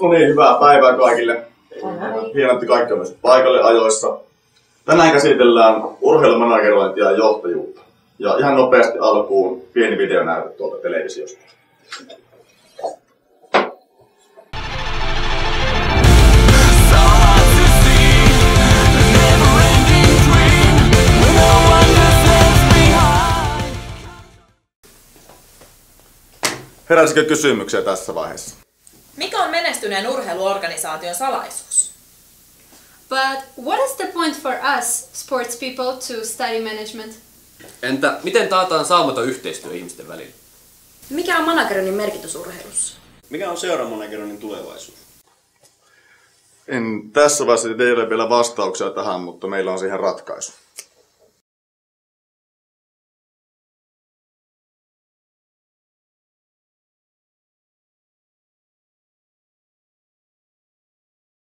No niin, hyvää päivää kaikille. Hienoa, että kaikki on myös paikalle ajoissa. Tänään käsitellään urheilumanagerointia ja johtajuutta. Ja ihan nopeasti alkuun pieni videonäyte tuolta televisiosta. Heräsikö kysymyksiä tässä vaiheessa? Mikä on menestyneen urheiluorganisaation salaisuus? But what is the point for us, sports people, to study management? Entä miten taataan saumaton yhteistyö ihmisten välillä? Mikä on manageroinnin merkitys urheilussa? Mikä on seuramanageroinnin tulevaisuus? En tässä vaiheessa teille vielä vastauksia tähän, mutta meillä on siihen ratkaisu.